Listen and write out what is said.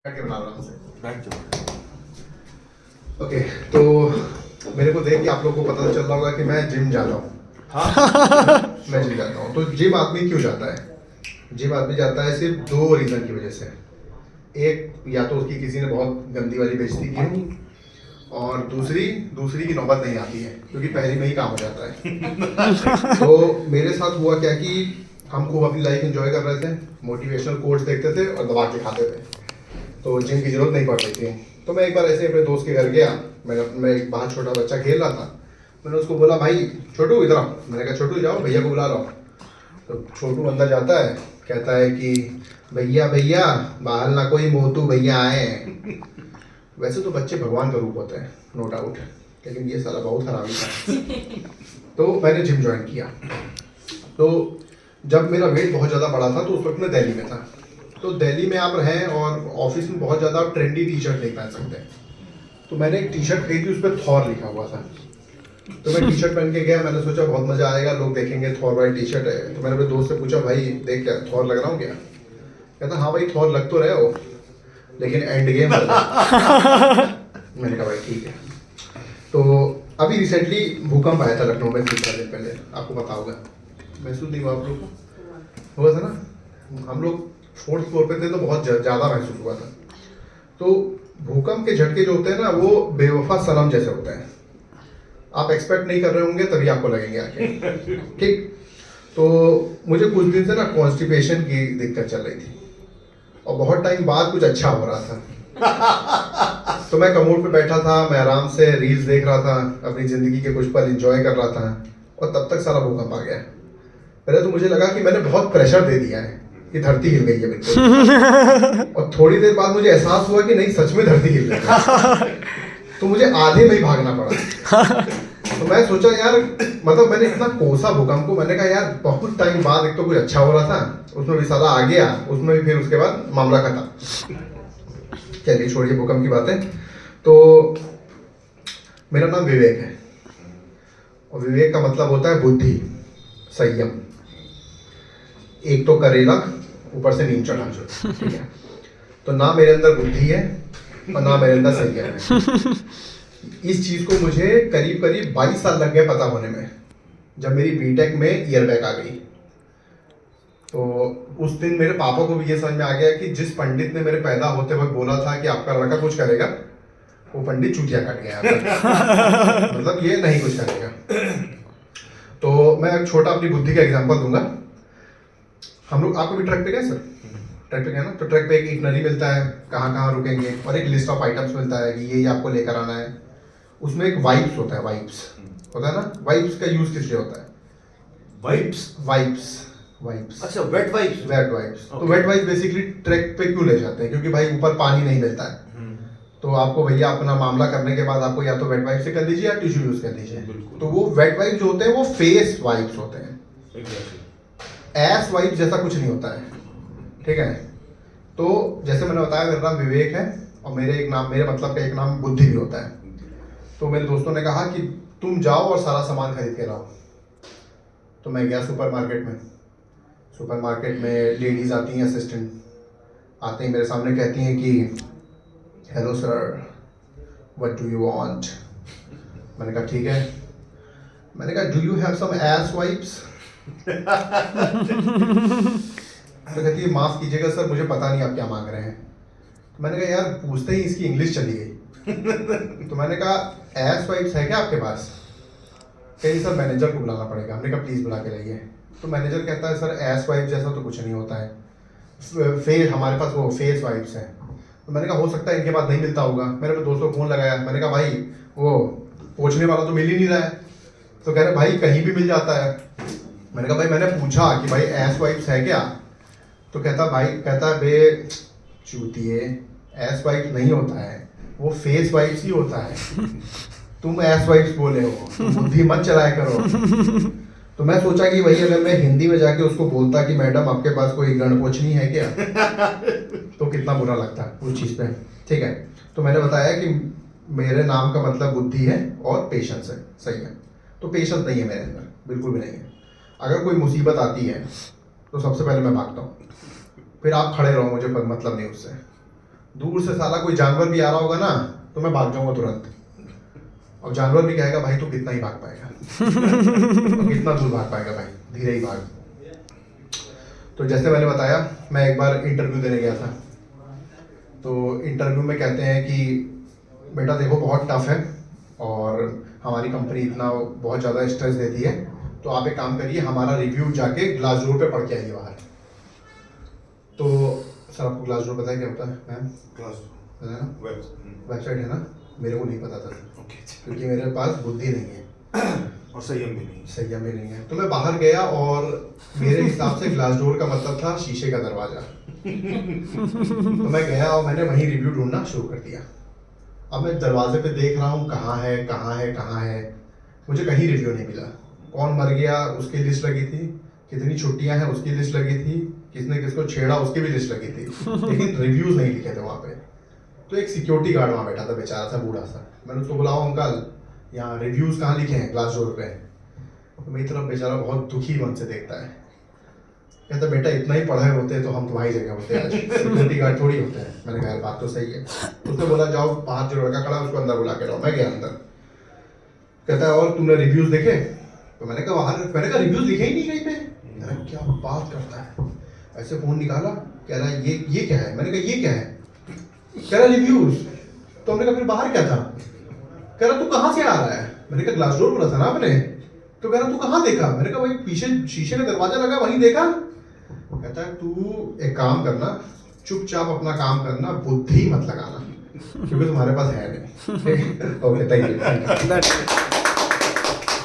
बैठ के बना आराम से। बैठ जाओ। ओके, तो मेरे को देख के आप लोगों को पता चल रहा होगा कि मैं जिम जाता हूँ। हाँ मैं जिम जाता हूँ। तो जिम आदमी क्यों जाता है? जिम आदमी जाता है सिर्फ दो रीज़न की वजह से। एक, या तो उसकी किसी ने बहुत गंदी वाली बेइज्जती की हो, और दूसरी की नौबत नहीं आती है क्योंकि पहले में ही काम हो जाता है। तो मेरे साथ हुआ क्या कि हम खूब अपनी लाइफ एंजॉय कर रहे थे, मोटिवेशनल कोट्स देखते थे और दबा के खाते थे, तो जिम की जरूरत नहीं पड़ रही थी। तो मैं एक बार ऐसे अपने दोस्त के घर गया। मैं एक बाहर छोटा बच्चा खेल रहा था। मैंने उसको बोला, भाई छोटू इधर आओ। मैंने कहा छोटू जाओ, भैया को बुला लो। तो छोटू अंदर जाता है, कहता है कि भैया भैया बाहर ना कोई मोटू भैया आए हैं। वैसे तो बच्चे भगवान का रूप होते हैं, नो डाउट, लेकिन ये साला बहुत खराबी था। तो मैंने जिम ज्वाइन किया। तो जब मेरा वेट बहुत ज़्यादा बढ़ा था तो उस वक्त मैं दिल्ली में था। तो दिल्ली में आप रहें और ऑफिस में बहुत ज़्यादा ट्रेंडी टी शर्ट नहीं पहन सकते। तो मैंने एक टी शर्ट खरीदी, उस पर थॉर लिखा हुआ था। तो मैं टी शर्ट पहन के गया। मैंने सोचा बहुत मज़ा आएगा, लोग देखेंगे थॉर वाली टी शर्ट है। तो मैंने अपने दोस्त से पूछा, भाई देख क्या थॉर लग रहा हूँ क्या? कहता हाँ भाई थॉर लग तो रहे हो, लेकिन एंड गेम मैंने कहा भाई ठीक है। तो अभी रिसेंटली भूकंप आया था लखनऊ में 3-4 दिन पहले, आपको पता होगा, महसूस नहीं हुआ आप लोग को? हुआ था ना? हम लोग 4th फ्लोर पे थे तो बहुत ज़्यादा महसूस हुआ था। तो भूकंप के झटके जो होते हैं ना, वो बेवफा सनम जैसे होते हैं। आप एक्सपेक्ट नहीं कर रहे होंगे तभी आपको लगेंगे आके। ठीक। तो मुझे कुछ दिन से ना कॉन्स्टिपेशन की दिक्कत चल रही थी और बहुत टाइम बाद कुछ अच्छा हो रहा था। तो मैं कमोड पे बैठा था, मैं आराम से रील्स देख रहा था, अपनी ज़िंदगी के कुछ पल एंजॉय कर रहा था, और तब तक सारा भूकंप आ गया। पहले तो मुझे लगा कि मैंने बहुत प्रेशर दे दिया है कि धरती हिल गई है बिल्कुल। और थोड़ी देर बाद मुझे एहसास हुआ कि नहीं, सच में धरती हिल गई है। तो मुझे आधे में ही भागना पड़ा। तो मैं सोचा यार, मतलब मैंने इतना कोसा भूकंप को, मैंने कहा यार बहुत टाइम बाद एक तो कुछ अच्छा हो रहा था, उसमें भी साला आ गया, उसमें भी फिर उसके बाद मामला खत्म। चलिए छोड़िए भूकंप की बातें। तो मेरा नाम विवेक है, और विवेक का मतलब होता है बुद्धि, संयम। एक तो करेला, ऊपर से नीम चढ़ा, ठीक है? तो ना मेरे अंदर बुद्धि है और ना मेरे अंदर संयम है। इस चीज़ को मुझे करीब करीब 22 साल लग गए पता होने में, जब मेरी बीटेक में ईयर बैक आ गई। तो उस दिन मेरे पापा को भी ये समझ में आ गया कि जिस पंडित ने मेरे पैदा होते वक्त बोला था कि आपका लड़का कुछ करेगा, वो पंडित चूतिया काट गया। मतलब ये नहीं कुछ करेगा। तो मैं एक छोटा अपनी बुद्धि का एग्जांपल दूंगा। हम लोग, आपको भी ट्रक पे गए सर? ट्रक पे गए ना? तो ट्रक पे एक इटनरी मिलता है, कहाँ कहाँ रुकेंगे, और एक लिस्ट ऑफ आइटम्स मिलता है कि ये आपको लेकर आना है। उसमें एक वाइप्स होता है, वाइप्स होता है ना? वाइप्स का यूज किस लिए होता है? वाइप्स। वाइप्स। अच्छा, वेट वाइप्स। Wet wipes. तो वेट वाइप्स बेसिकली ट्रैक पे क्यों ले जाते हैं? क्योंकि भाई ऊपर पानी नहीं मिलता है। तो आपको भैया अपना मामला करने के बाद आपको या तो वेट वाइप से कर दीजिए या टिश्यू यूज कर दीजिए। तो वो वेट वाइप जो होते हैं वो फेस वाइप्स होते हैं। एस वाइप जैसा कुछ नहीं होता है, ठीक है? तो जैसे मैंने बताया, मेरा नाम विवेक है और मेरे मतलब का एक नाम बुद्धि भी होता है। तो मेरे दोस्तों ने कहा कि तुम जाओ और सारा सामान खरीद के लाओ। तो मैं गया सुपरमार्केट में लेडीज आती हैं, असिस्टेंट आते हैं, मेरे सामने कहती हैं कि hello sir, what do you want? मैंने कहा ठीक है। मैंने कहा do you have some S wipes? तो कहती है माफ़ कीजिएगा सर, मुझे पता नहीं आप क्या मांग रहे हैं। तो मैंने कहा यार, पूछते ही इसकी इंग्लिश चली गई। तो मैंने कहा एस वाइप्स है क्या आपके पास? कहीं सर मैनेजर को बुलाना पड़ेगा। हमने कहा प्लीज़ बुला के लाइए। तो मैनेजर कहता है सर एस वाइप जैसा तो कुछ नहीं होता है, फेस हमारे पास वो फेस वाइप्स हैं। तो मैंने कहा हो सकता है इनके पास नहीं मिलता होगा। मैंने अपने दोस्तों को फ़ोन लगाया, मैंने कहा भाई वो पोंछने वाला तो मिल ही नहीं रहा है। तो कह रहे भाई कहीं भी मिल जाता है। मैंने कहा भाई मैंने पूछा कि भाई एस वाइप्स है क्या? तो कहता है बे चूतिए, एस वाइप्स नहीं होता है, वो फेस वाइप्स ही होता है। तुम एस वाइप्स बोले हो, तुम बुद्धि मत चलाया करो। तो मैं सोचा कि भाई अगर मैं हिंदी में जाके उसको बोलता कि मैडम आपके पास कोई गणपोछनी है क्या, तो कितना बुरा लगता उस चीज़ पे, ठीक है? तो मैंने बताया कि मेरे नाम का मतलब बुद्धि है और पेशेंस है, सही है? तो पेशेंस नहीं है मेरे अंदर, बिल्कुल भी नहीं है। अगर कोई मुसीबत आती है तो सबसे पहले मैं भागता हूँ, फिर आप खड़े रहो, मुझे मतलब नहीं उससे। दूर से साला कोई जानवर भी आ रहा होगा ना तो मैं भाग जाऊंगा तुरंत, और जानवर भी कहेगा भाई तू कितना ही भाग पाएगा और कितना दूर भाग पाएगा भाई, धीरे ही भाग। तो जैसे मैंने बताया, मैं एक बार इंटरव्यू देने गया था, तो इंटरव्यू में कहते हैं कि बेटा देखो बहुत टफ है और हमारी कंपनी इतना बहुत ज़्यादा स्ट्रेस देती है, तो आप एक काम करिए, हमारा रिव्यू जाके ग्लासडोर पे पढ़ के आइए बाहर। तो सर आपको ग्लासडोर पता है क्या होता है मैम? क्लास पता है ना, वेब वेबसाइट है ना, मेरे को नहीं पता था ओके क्योंकि मेरे पास बुद्धि नहीं है और संयम भी नहीं संयम भी नहीं है। तो मैं बाहर गया और मेरे हिसाब से ग्लासडोर का मतलब था शीशे का दरवाजा। तो मैं गया और मैंने वहीं रिव्यू ढूंढना शुरू कर दिया। अब मैं दरवाजे पे देख रहा हूँ कहाँ है कहाँ है कहाँ है, मुझे कहीं रिव्यू नहीं मिला। कौन मर गया उसकी लिस्ट लगी थी, कितनी छुट्टियां हैं उसकी लिस्ट लगी थी, किसने किसको छेड़ा उसकी भी लिस्ट लगी थी, लेकिन रिव्यूज नहीं लिखे थे वहाँ पे। तो एक सिक्योरिटी गार्ड वहाँ बैठा था, बेचारा सा बूढ़ा सा। मैंने उसको बुलाओ अंकल यहाँ रिव्यूज कहाँ लिखे हैं ग्लासडोर पे। तो मेरी तरफ बेचारा बहुत दुखी मन से देखता है, कहता बेटा इतना ही पढ़े होते तो हम तुम्हारी जगह होते आज, सिक्योरिटी गार्ड थोड़ी होते हैं। मैंने कहा बात तो सही है। उसने बोला जाओ बाहर जो लड़का खड़ा है उसको अंदर बुला के लाओ। मैं गया अंदर, कहता है और तुमने रिव्यूज देखे? तो मैंने कहा बाहर, मैंने कहा रिव्यूज लिखे ही नहीं कहीं पे। मैंने क्या बात करता है, ऐसे फोन निकाला, कह रहा है ये क्या है? मैंने कहा ये क्या है? कह रहा रिव्यूज। तो हमने कहा फिर बाहर क्या था? कह रहा तू कहाँ से आ रहा है? मैंने कहा ग्लासडोर बोला था ना आपने। तो कह रहा तू कहाँ देखा? मैंने कहा भाई पीछे शीशे का दरवाजा लगा वहीं देखा। कहता है तू एक काम करना, चुपचाप अपना काम करना, बुद्धि मत लगाना क्योंकि तुम्हारे पास है नहीं। Okay thank you.